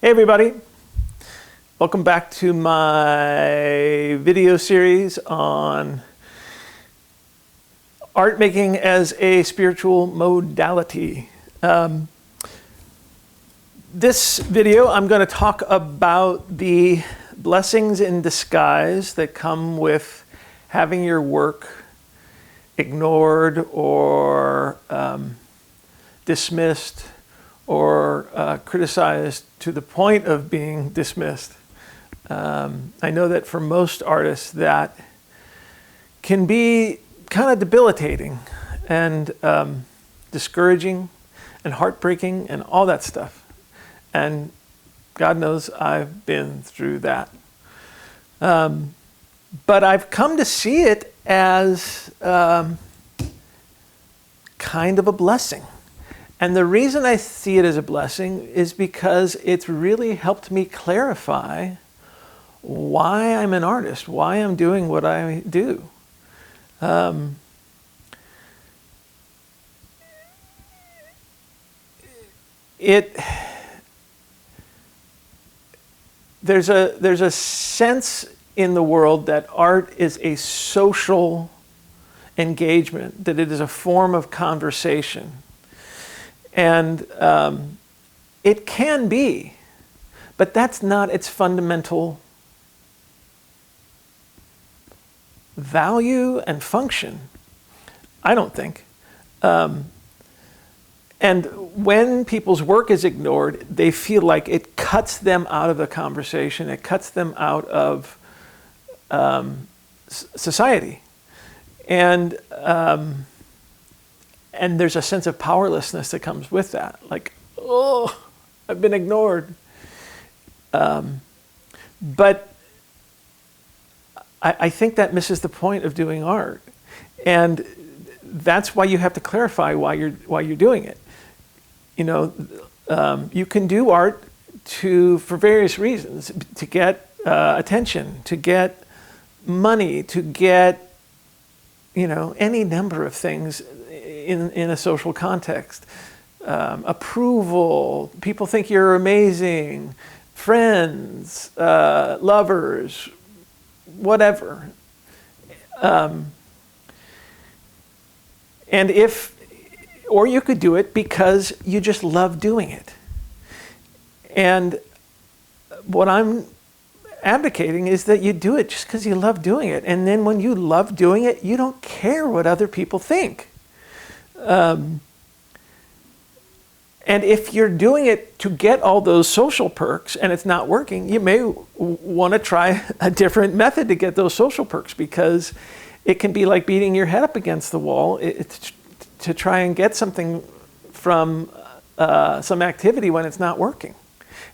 Hey everybody, welcome back to my video series on art making as a spiritual modality. This video I'm going to talk about the blessings in disguise that come with having your work ignored or dismissed or criticized to the point of being dismissed. I know that for most artists that can be kind of debilitating and discouraging and heartbreaking and all that stuff. And God knows I've been through that. But I've come to see it as kind of a blessing. And the reason I see it as a blessing is because it's really helped me clarify why I'm an artist, why I'm doing what I do. There's a sense in the world that art is a social engagement, that it is a form of conversation. And it can be, but that's not its fundamental value and function, I don't think. And when people's work is ignored, they feel like it cuts them out of the conversation, it cuts them out of society. And there's a sense of powerlessness that comes with that. Like, oh, I've been ignored. But I think that misses the point of doing art. And that's why you have to clarify why you're doing it. You know, you can do art for various reasons, to get attention, to get money, to get, any number of things in a social context. Approval, people think you're amazing, friends, lovers, whatever. Or you could do it because you just love doing it. And what I'm advocating is that you do it just because you love doing it. And then when you love doing it, you don't care what other people think. And if you're doing it to get all those social perks and it's not working, you may want to try a different method to get those social perks, because it can be like beating your head up against the wall to try and get something from some activity when it's not working.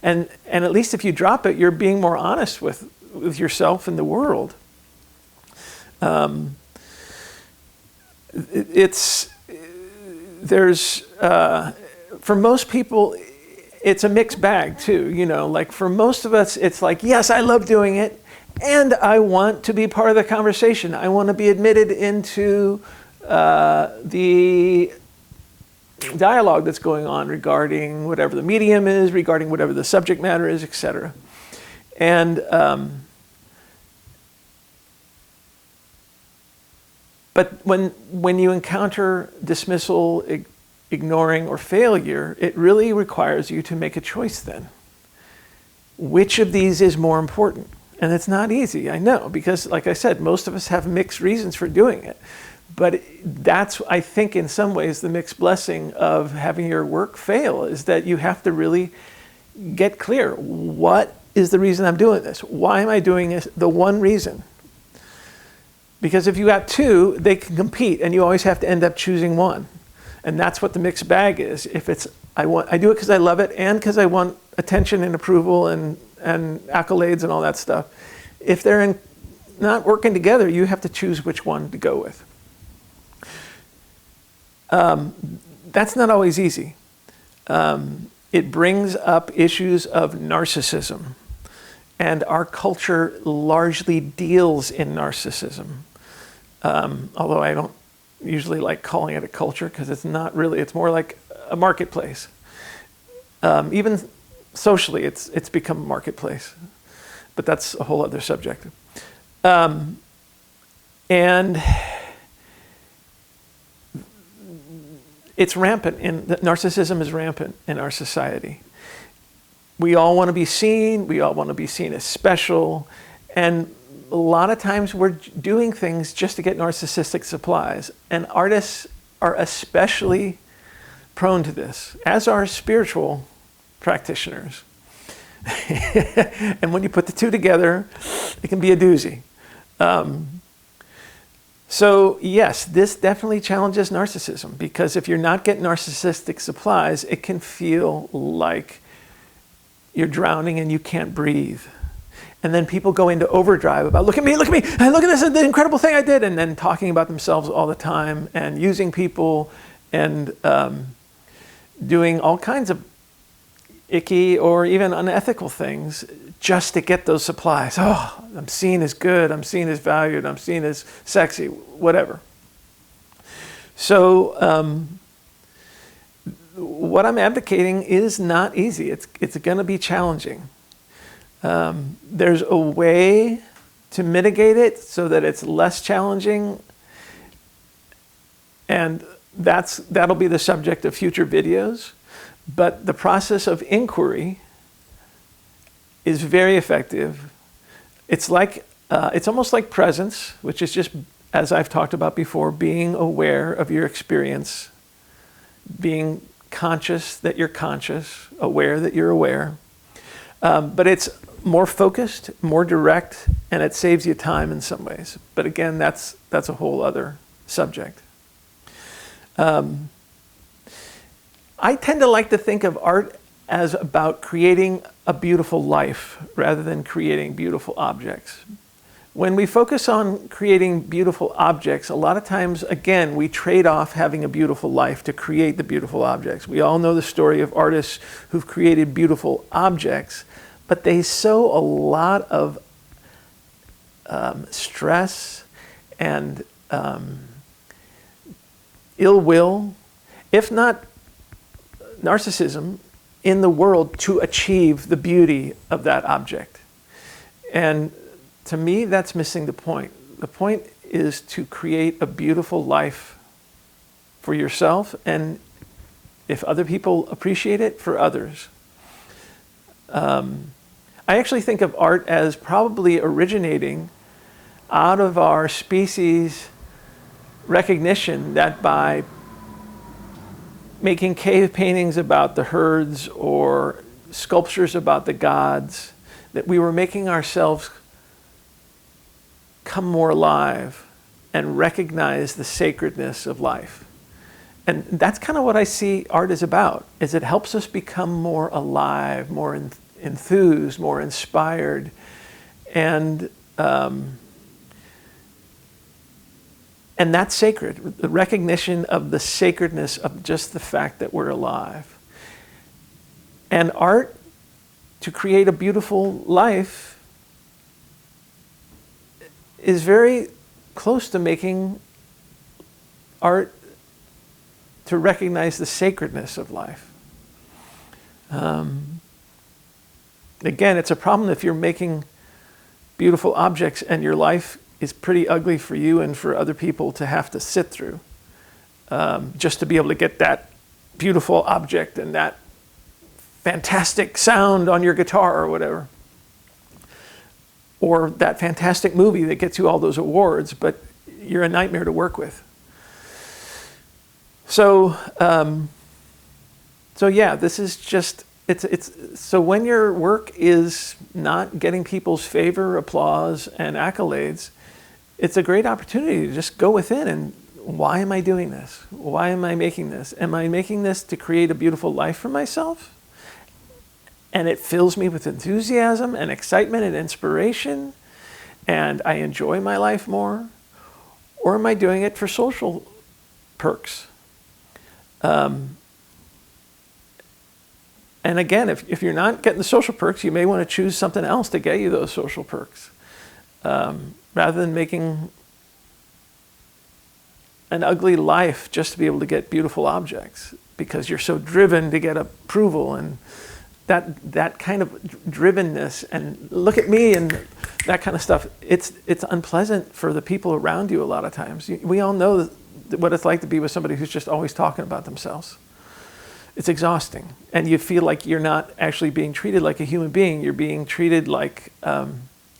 And at least if you drop it, you're being more honest with yourself and the world. For most people, it's a mixed bag too. Like for most of us, it's like, yes, I love doing it, and I want to be part of the conversation. I want to be admitted into the dialogue that's going on regarding whatever the medium is, regarding whatever the subject matter is, etc. And but when you encounter dismissal, ignoring, or failure, it really requires you to make a choice then. Which of these is more important? And it's not easy, I know, because like I said, most of us have mixed reasons for doing it. But that's, I think, in some ways, the mixed blessing of having your work fail, is that you have to really get clear. What is the reason I'm doing this? Why am I doing this? The one reason. Because if you got two, they can compete, and you always have to end up choosing one. And that's what the mixed bag is. If it's, I do it because I love it, and because I want attention and approval and accolades and all that stuff. If they're not working together, you have to choose which one to go with. That's not always easy. It brings up issues of narcissism, and our culture largely deals in narcissism. Although I don't usually like calling it a culture, because it's not really, it's more like a marketplace. Even socially, it's become a marketplace, but that's a whole other subject. And it's rampant, narcissism is rampant in our society. We all want to be seen. We all want to be seen as special. And a lot of times we're doing things just to get narcissistic supplies. And artists are especially prone to this, as are spiritual practitioners. And when you put the two together, it can be a doozy. So yes, this definitely challenges narcissism, because if you're not getting narcissistic supplies, it can feel like you're drowning and you can't breathe. And then people go into overdrive about, look at me, and look at this, the incredible thing I did, and then talking about themselves all the time and using people and doing all kinds of icky or even unethical things just to get those supplies. Oh, I'm seen as good, I'm seen as valued, I'm seen as sexy, whatever. So what I'm advocating is not easy. It's going to be challenging. There's a way to mitigate it so that it's less challenging, and that'll be the subject of future videos. But the process of inquiry is very effective. It's almost like presence, which is just, as I've talked about before, being aware of your experience, being conscious that you're conscious, aware that you're aware. But it's more focused, more direct, and it saves you time in some ways. But again, that's a whole other subject. I tend to like to think of art as about creating a beautiful life rather than creating beautiful objects. When we focus on creating beautiful objects, a lot of times, again, we trade off having a beautiful life to create the beautiful objects. We all know the story of artists who've created beautiful objects, but they sow a lot of stress and ill will, if not narcissism, in the world to achieve the beauty of that object. And to me, that's missing the point. The point is to create a beautiful life for yourself, and if other people appreciate it, for others. I actually think of art as probably originating out of our species' recognition that by making cave paintings about the herds or sculptures about the gods, that we were making ourselves come more alive and recognize the sacredness of life. And that's kind of what I see art is about, is it helps us become more alive, more enthused, more inspired, and that's sacred, the recognition of the sacredness of just the fact that we're alive. And art, to create a beautiful life, is very close to making art to recognize the sacredness of life. Again, it's a problem if you're making beautiful objects and your life is pretty ugly for you and for other people to have to sit through, just to be able to get that beautiful object and that fantastic sound on your guitar or whatever. Or that fantastic movie that gets you all those awards, but you're a nightmare to work with. So yeah, this is just, so when your work is not getting people's favor, applause, and accolades, it's a great opportunity to just go within and, why am I doing this? Why am I making this? Am I making this to create a beautiful life for myself? And it fills me with enthusiasm and excitement and inspiration, and I enjoy my life more? Or am I doing it for social perks? And again, if you're not getting the social perks, you may want to choose something else to get you those social perks, rather than making an ugly life just to be able to get beautiful objects because you're so driven to get approval and that kind of drivenness and look at me and that kind of stuff, it's unpleasant for the people around you a lot of times. We all know what it's like to be with somebody who's just always talking about themselves. It's exhausting. And you feel like you're not actually being treated like a human being. You're being treated like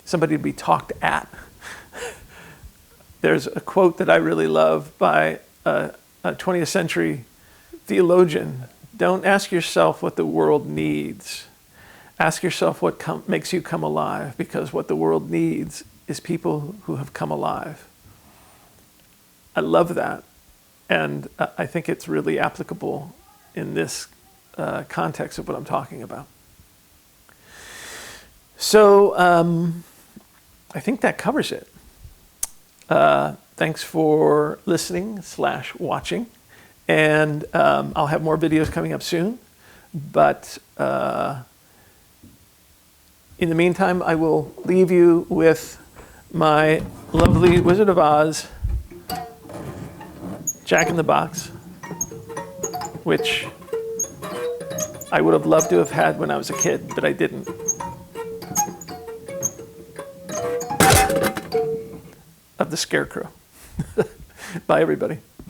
somebody to be talked at. There's a quote that I really love by a 20th century theologian. Don't ask yourself what the world needs. Ask yourself what makes you come alive, because what the world needs is people who have come alive. I love that. And I think it's really applicable in this context of what I'm talking about. So I think that covers it. Thanks for listening / watching. And I'll have more videos coming up soon. But in the meantime, I will leave you with my lovely Wizard of Oz Jack in the Box, which I would have loved to have had when I was a kid, but I didn't. Of the Scarecrow. Bye, everybody.